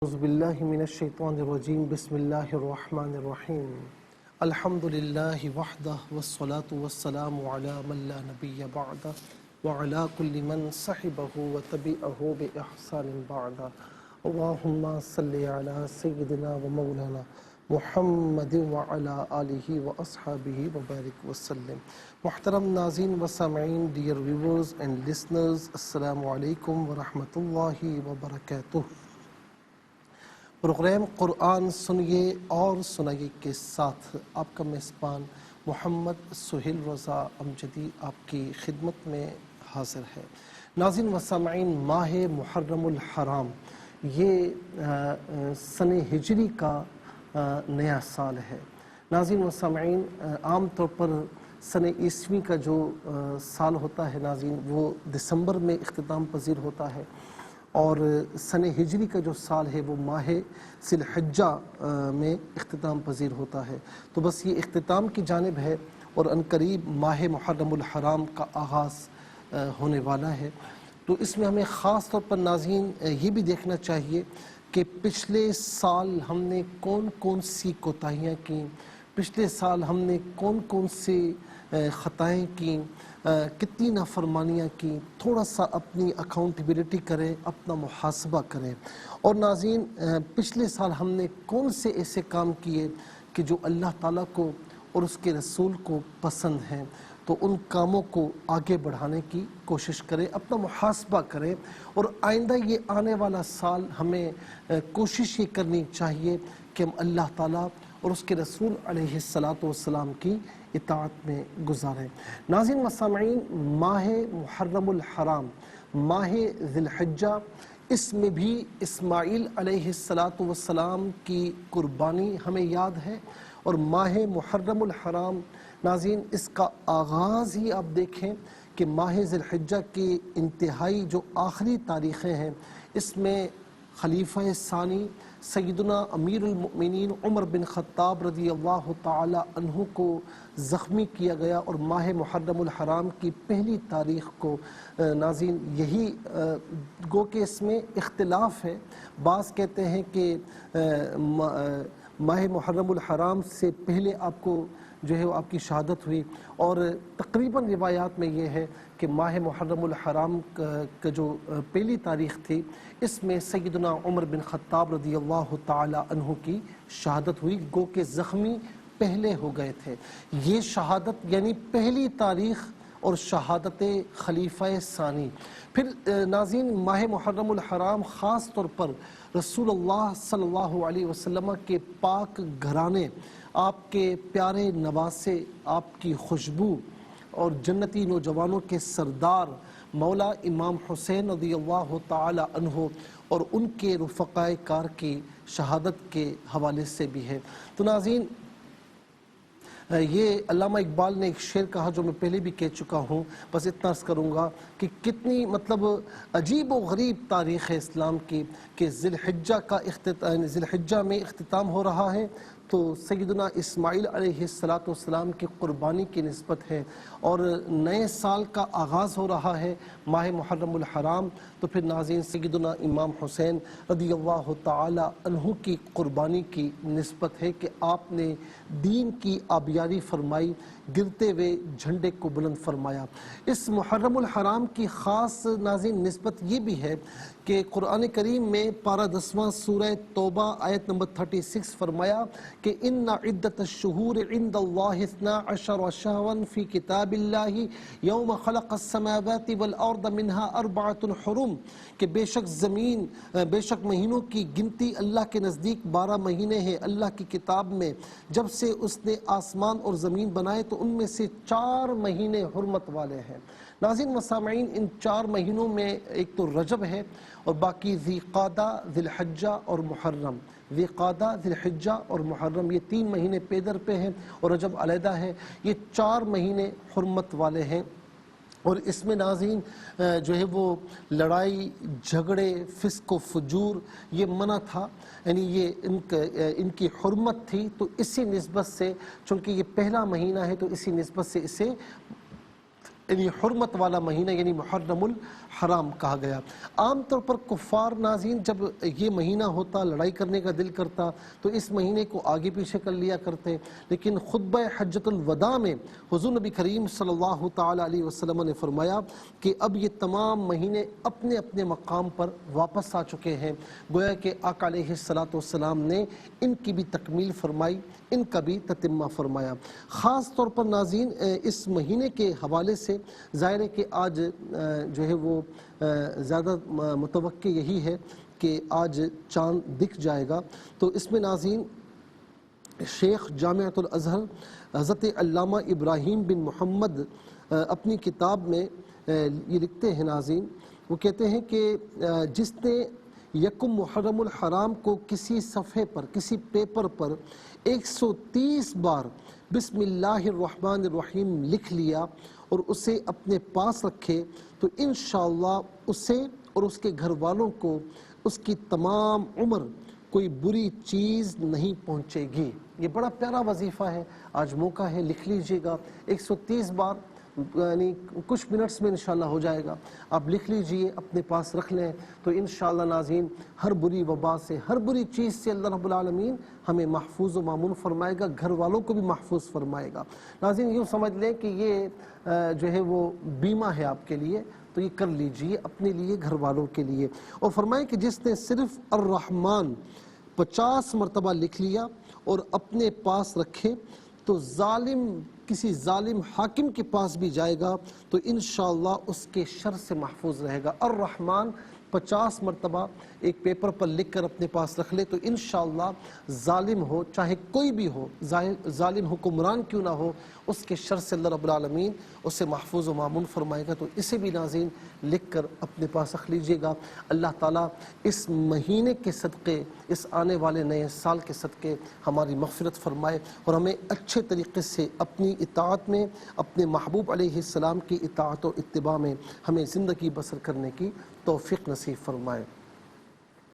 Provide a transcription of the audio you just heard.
أعوذ بالله من الشيطان الرجيم بسم الله الرحمن الرحيم الحمد لله وحده والصلاة والسلام على من لا نبي بعده وعلى كل من صحبه وتبعه بإحسان بعده اللهم صل على سيدنا ومولانا محمد وعلى آلہ وأصحابہ وبارک وسلم. محترم ناظرین و سامعین، ڈیئر ویورز اینڈ لسنرز، السلام علیکم ورحمۃ اللہ وبرکاتہ. پروگرام قرآن سنیے اور سنائیے کے ساتھ آپ کا میزبان محمد سہیل رضا امجدی آپ کی خدمت میں حاضر ہے. ناظرین و سامعین، ماہ محرم الحرام یہ سن ہجری کا نیا سال ہے. ناظرین و سامعین، عام طور پر سن عیسوی کا جو سال ہوتا ہے ناظرین، وہ دسمبر میں اختتام پذیر ہوتا ہے، اور سن ہجری کا جو سال ہے وہ ماہ ذی الحجہ میں اختتام پذیر ہوتا ہے. تو بس یہ اختتام کی جانب ہے اور عنقریب ماہ محرم الحرام کا آغاز ہونے والا ہے. تو اس میں ہمیں خاص طور پر ناظرین یہ بھی دیکھنا چاہیے کہ پچھلے سال ہم نے کون کون سی کوتاہیاں کیں، پچھلے سال ہم نے کون کون سے خطائیں کیں، کتنی نافرمانیاں کیں. تھوڑا سا اپنی اکاؤنٹیبلٹی کریں، اپنا محاسبہ کریں. اور ناظرین، پچھلے سال ہم نے کون سے ایسے کام کیے کہ جو اللہ تعالیٰ کو اور اس کے رسول کو پسند ہیں، تو ان کاموں کو آگے بڑھانے کی کوشش کریں، اپنا محاسبہ کریں. اور آئندہ یہ آنے والا سال ہمیں کوشش یہ کرنی چاہیے کہ ہم اللہ تعالیٰ اور اس کے رسول علیہ السلام کی اطاعت میں گزاریں. ناظرین و سامعین، ماہ محرم الحرام، ماہ ذی الحجہ، اس میں بھی اسماعیل علیہ السلام کی قربانی ہمیں یاد ہے. اور ماہ محرم الحرام ناظرین، اس کا آغاز ہی آپ دیکھیں کہ ماہ ذی الحجہ کی انتہائی جو آخری تاریخیں ہیں، اس میں خلیفہ ثانی سیدنا امیر المؤمنین عمر بن خطاب رضی اللہ تعالی عنہ کو زخمی کیا گیا. اور ماہ محرم الحرام کی پہلی تاریخ کو ناظرین یہی گو کہ اس میں اختلاف ہے. بعض کہتے ہیں کہ ماہ محرم الحرام سے پہلے آپ کو جو ہے آپ کی شہادت ہوئی، اور تقریباً روایات میں یہ ہے کہ ماہ محرم الحرام کا جو پہلی تاریخ تھی، اس میں سیدنا عمر بن خطاب رضی اللہ تعالی عنہ کی شہادت ہوئی، گو کہ زخمی پہلے ہو گئے تھے. یہ شہادت یعنی پہلی تاریخ اور شہادت خلیفہ ثانی. پھر ناظرین، ماہ محرم الحرام خاص طور پر رسول اللہ صلی اللہ علیہ وسلم کے پاک گھرانے، آپ کے پیارے نواسے، آپ کی خوشبو اور جنتی نوجوانوں کے سردار مولا امام حسین رضی اللہ تعالی عنہ اور ان کے رفقائے کار کی شہادت کے حوالے سے بھی ہے. تو ناظرین، یہ علامہ اقبال نے ایک شعر کہا جو میں پہلے بھی کہہ چکا ہوں، بس اتنا عرض کروں گا کہ کتنی عجیب و غریب تاریخ ہے اسلام کی کہ ذی الحجہ میں اختتام ہو رہا ہے تو سیدنا اسماعیل علیہ السلام کی قربانی کی نسبت ہے، اور نئے سال کا آغاز ہو رہا ہے ماہ محرم الحرام. تو پھر ناظرین سیدنا امام حسین رضی اللہ تعالی عنہ کی قربانی کی نسبت ہے کہ آپ نے دین کی آبیاری فرمائی، گرتے ہوئے جھنڈے کو بلند فرمایا. اس محرم الحرام کی خاص ناظرین نسبت یہ بھی ہے کہ قرآن کریم میں پارہ 10واں سورہ توبہ آیت نمبر 36 فرمایا کہ ان عدت الشہور عند اللہ 12 شہرا فی کتاب اللہ یوم خلق السماوات والارض منها 4 حرم، کہ بے شک مہینوں کی گنتی اللہ کے نزدیک 12 مہینے ہیں اللہ کی کتاب میں. جب سے اس نے آسمان اور زمین بنائے تو ان میں سے 4 مہینے حرمت والے ہیں. ناظرین و سامعین، ان 4 مہینوں میں ایک تو رجب ہے اور باقی ذی قعدہ، ذی الحجہ اور محرم. ذی قعدہ، ذی الحجہ اور محرم، یہ 3 مہینے پیدر پہ ہیں اور رجب علیحدہ ہے. یہ 4 مہینے حرمت والے ہیں. اور اس میں ناظرین جو ہے وہ لڑائی جھگڑے، فسق و فجور یہ منع تھا، یعنی یہ ان کی حرمت تھی. تو اسی نسبت سے، چونکہ یہ پہلا مہینہ ہے تو اسی نسبت سے اسے یعنی حرمت والا مہینہ یعنی محرم الحرام کہا گیا۔ عام طور پر کفار ناظرین جب یہ مہینہ ہوتا لڑائی کرنے کا دل کرتا تو اس مہینے کو آگے پیچھے کر لیا کرتے، لیکن خطبہ حجۃ الوداع میں حضور نبی کریم صلی اللہ تعالی علیہ وسلم نے فرمایا کہ اب یہ تمام مہینے اپنے اپنے مقام پر واپس آ چکے ہیں، گویا کہ آقا علیہ السلام نے ان کی بھی تکمیل فرمائی، ان کا بھی تتمہ فرمایا۔ خاص طور پر ناظرین اس مہینے کے حوالے سے ظاہر ہے کہ آج جو ہے وہ زیادہ متوقع یہی ہے کہ آج چاند دکھ جائے گا، تو اس میں ناظرین شیخ جامعۃ الازہر حضرت علامہ ابراہیم بن محمد اپنی کتاب میں یہ لکھتے ہیں ناظرین، وہ کہتے ہیں کہ جس نے یکم محرم الحرام کو کسی صفحے پر کسی پیپر پر 130 بار بسم اللہ الرحمن الرحیم لکھ لیا اور اسے اپنے پاس رکھے تو انشاءاللہ اسے اور اس کے گھر والوں کو اس کی تمام عمر کوئی بری چیز نہیں پہنچے گی۔ یہ بڑا پیارا وظیفہ ہے، آج موقع ہے، لکھ لیجئے گا 130 بار، یعنی کچھ منٹس میں انشاءاللہ ہو جائے گا، آپ لکھ لیجئے اپنے پاس رکھ لیں تو انشاءاللہ ناظرین ہر بری وبا سے ہر بری چیز سے اللہ رب العالمین ہمیں محفوظ و مامون فرمائے گا، گھر والوں کو بھی محفوظ فرمائے گا۔ ناظرین یوں سمجھ لیں کہ یہ جو ہے وہ بیمہ ہے آپ کے لیے، تو یہ کر لیجئے اپنے لیے، گھر والوں کے لیے۔ اور فرمائے کہ جس نے صرف الرحمن 50 مرتبہ لکھ لیا اور اپنے پاس رکھے تو کسی ظالم حاکم کے پاس بھی جائے گا تو انشاءاللہ اس کے شر سے محفوظ رہے گا۔ الرحمن 50 مرتبہ ایک پیپر پر لکھ کر اپنے پاس رکھ لے تو انشاءاللہ ظالم ہو چاہے کوئی بھی ہو، ظالم حکمران کیوں نہ ہو، اس کے شر سے اللہ رب العالمین اسے محفوظ و مامون فرمائے گا۔ تو اسے بھی ناظرین لکھ کر اپنے پاس رکھ لیجئے گا۔ اللہ تعالیٰ اس مہینے کے صدقے، اس آنے والے نئے سال کے صدقے ہماری مغفرت فرمائے اور ہمیں اچھے طریقے سے اپنی اطاعت میں، اپنے محبوب علیہ السلام کی اطاعت و اتباع میں ہمیں زندگی بسر کرنے کی توفیق نصیب فرمائے۔